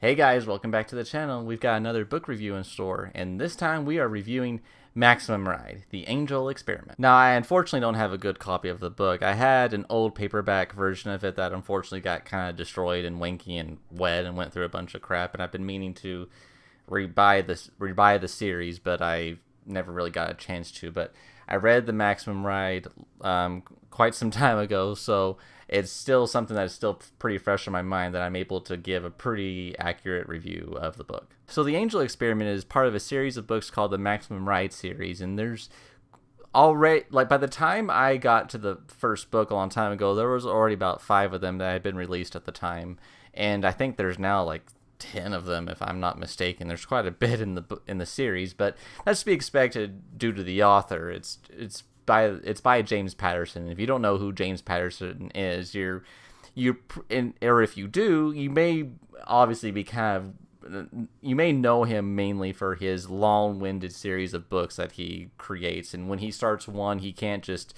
Hey guys, welcome back to the channel. We've got another book review in store, and this time we are reviewing Maximum Ride, The Angel Experiment. Now, I unfortunately don't have a good copy of the book. I had an old paperback version of it that unfortunately got kind of destroyed and wanky and wet and went through a bunch of crap, and I've been meaning to rebuy the series, but I never really got a chance to. But I read the Maximum Ride quite some time ago, so it's still something that is still pretty fresh in my mind that I'm able to give a pretty accurate review of the book. So The Angel Experiment is part of a series of books called the Maximum Ride series, and there's already, like, by the time I got to the first book a long time ago, there was already about 5 of them that had been released at the time, and I think there's now like 10 of them if I'm not mistaken. There's quite a bit in the series, but that's to be expected due to the author. It's by James Patterson. If you don't know who James Patterson is, or if you do, you may obviously be you may know him mainly for his long-winded series of books that he creates. And when he starts one, he can't just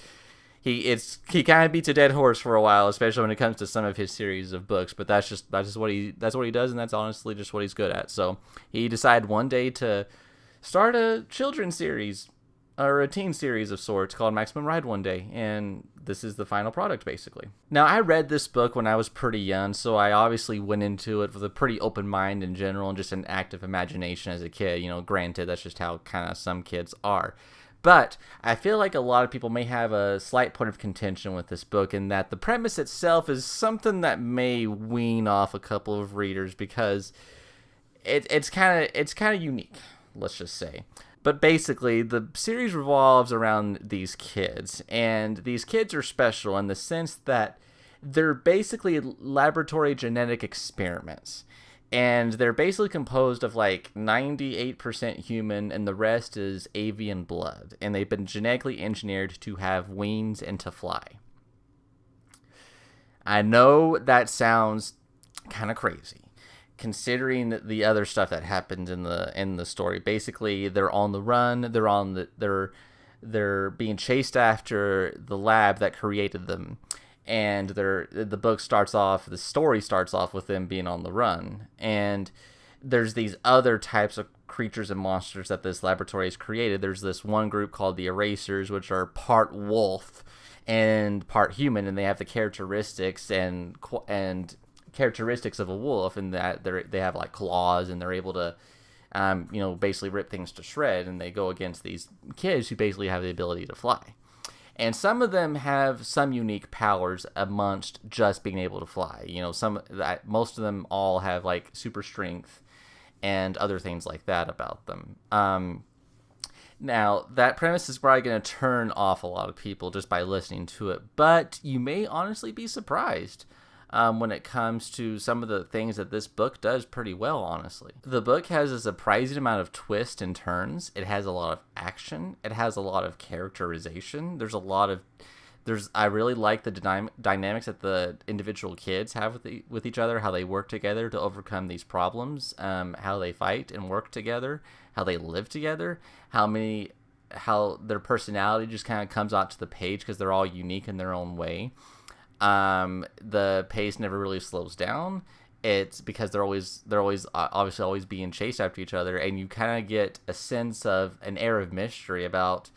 he kind of beats a dead horse for a while, especially when it comes to some of his series of books. But that's what he does, and that's honestly just what he's good at. So he decided one day to start a children's series, or a teen series of sorts, called Maximum Ride one day, and this is the final product, basically. Now, I read this book when I was pretty young, so I obviously went into it with a pretty open mind in general and just an active imagination as a kid. You know, granted, that's just how kind of some kids are. But I feel like a lot of people may have a slight point of contention with this book, in that the premise itself is something that may wean off a couple of readers, because it's kind of unique, let's just say. But basically, the series revolves around these kids, and these kids are special in the sense that they're basically laboratory genetic experiments. And they're basically composed of like 98% human, and the rest is avian blood. And they've been genetically engineered to have wings and to fly. I know that sounds kind of crazy, considering the other stuff that happens in the story. Basically, they're on the run. They're being chased after the lab that created them, and the story starts off with them being on the run. And there's these other types of creatures and monsters that this laboratory has created. There's this one group called the Erasers, which are part wolf and part human, and they have the characteristics of a wolf, in that they have like claws, and they're able to basically rip things to shred, and they go against these kids who basically have the ability to fly. And some of them have some unique powers amongst just being able to fly. Most of them all have like super strength and other things like that about them. Now, that premise is probably going to turn off a lot of people just by listening to it, but you may honestly be surprised when it comes to some of the things that this book does pretty well, honestly. The book has a surprising amount of twists and turns. It has a lot of action. It has a lot of characterization. I really like the dynamics that the individual kids have with each other, how they work together to overcome these problems, how they fight and work together, how they live together, how their personality just kind of comes out to the page because they're all unique in their own way. The pace never really slows down. It's because they're obviously always being chased after each other, and you kind of get a sense of an air of mystery about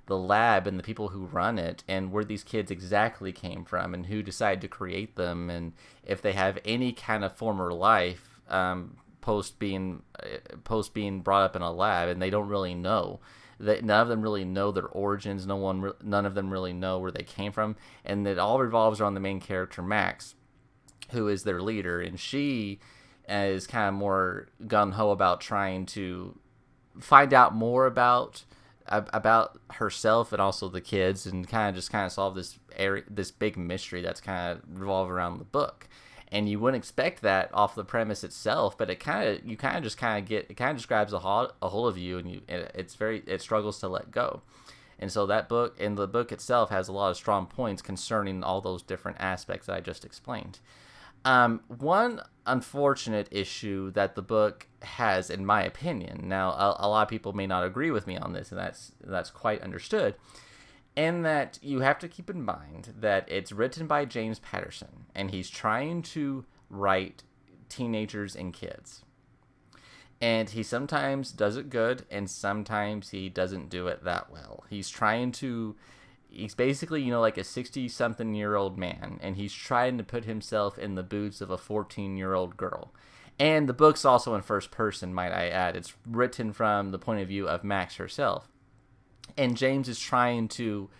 the lab and the people who run it, and where these kids exactly came from, and who decided to create them, and if they have any kind of former life post being brought up in a lab, and they don't really know. None of them really know their origins. None of them really know where they came from, and it all revolves around the main character, Max, who is their leader, and she is kind of more gung-ho about trying to find out more about herself and also the kids, and kind of solve this big mystery that's kind of revolve around the book. And you wouldn't expect that off the premise itself, but it kind of just grabs a hold of you, and it struggles to let go. And so the book itself has a lot of strong points concerning all those different aspects that I just explained. One unfortunate issue that the book has, in my opinion, now a lot of people may not agree with me on this, and that's quite understood, in that you have to keep in mind that it's written by James Patterson, and he's trying to write teenagers and kids. And he sometimes does it good, and sometimes he doesn't do it that well. He's basically, like a 60-something-year-old man, and he's trying to put himself in the boots of a 14-year-old girl. And the book's also in first person, might I add. It's written from the point of view of Max herself. And James is trying to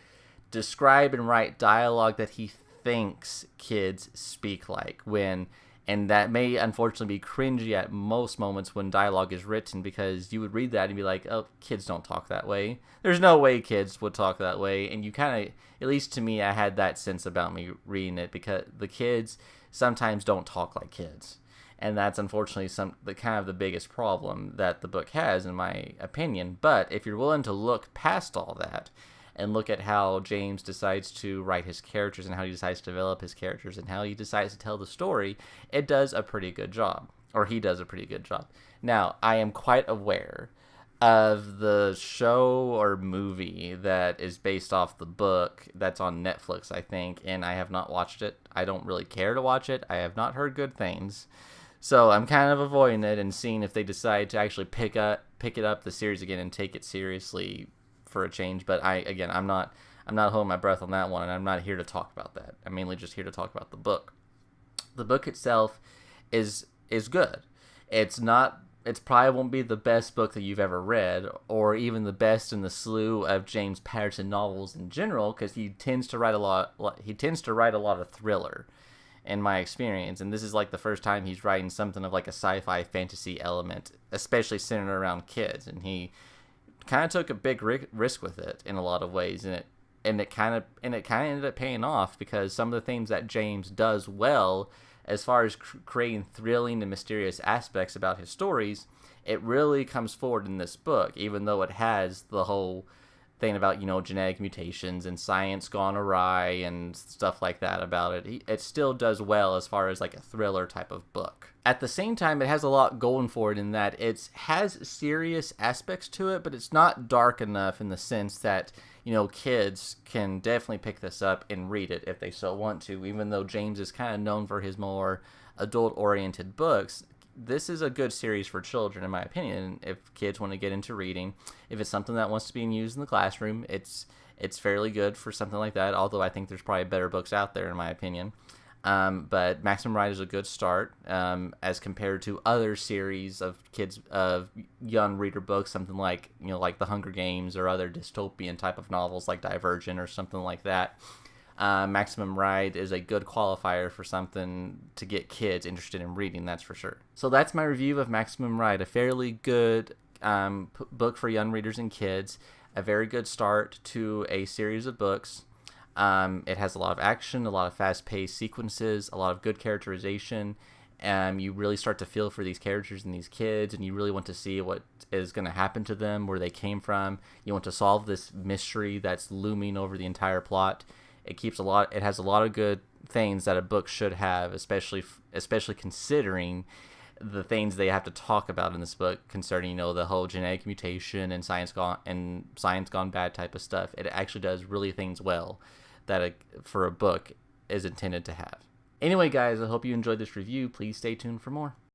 describe and write dialogue that he thinks kids speak like and that may unfortunately be cringy at most moments when dialogue is written, because you would read that and be like, oh, kids don't talk that way. There's no way kids would talk that way. And you kind of, at least to me, I had that sense about me reading it, because the kids sometimes don't talk like kids. And that's unfortunately the biggest problem that the book has, in my opinion. But if you're willing to look past all that and look at how James decides to write his characters and how he decides to develop his characters and how he decides to tell the story, it does a pretty good job. Or he does a pretty good job. Now, I am quite aware of the show or movie that is based off the book that's on Netflix, I think, and I have not watched it. I don't really care to watch it. I have not heard good things. So I'm kind of avoiding it and seeing if they decide to actually pick it up the series again and take it seriously for a change. But I'm not holding my breath on that one, and I'm not here to talk about that. I'm mainly just here to talk about the book. The book itself is good. It probably won't be the best book that you've ever read, or even the best in the slew of James Patterson novels in general, because he tends to write a lot of thriller, in my experience, and this is like the first time he's writing something of like a sci-fi fantasy element, especially centered around kids, and he kind of took a big risk with it in a lot of ways, and it kind of ended up paying off, because some of the things that James does well as far as creating thrilling and mysterious aspects about his stories, it really comes forward in this book, even though it has the whole thing about, genetic mutations and science gone awry and stuff like that about it. It still does well as far as like a thriller type of book. At the same time, it has a lot going for it in that it has serious aspects to it, but it's not dark enough in the sense that, kids can definitely pick this up and read it if they so want to, even though James is kind of known for his more adult-oriented books. This is a good series for children, in my opinion. If kids want to get into reading, if it's something that wants to be used in the classroom, it's fairly good for something like that, although I think there's probably better books out there, in my opinion. But Maximum Ride is a good start as compared to other series of young reader books, something like, like The Hunger Games or other dystopian type of novels like Divergent or something like that. Maximum Ride is a good qualifier for something to get kids interested in reading, that's for sure. So that's my review of Maximum Ride, a fairly good book for young readers and kids, a very good start to a series of books. It has a lot of action, a lot of fast-paced sequences, a lot of good characterization. You really start to feel for these characters and these kids, and you really want to see what is going to happen to them, where they came from. You want to solve this mystery that's looming over the entire plot. It has a lot of good things that a book should have, especially considering the things they have to talk about in this book concerning, the whole genetic mutation and science gone bad type of stuff. It actually does really things well that for a book is intended to have. Anyway, guys, I hope you enjoyed this review. Please stay tuned for more.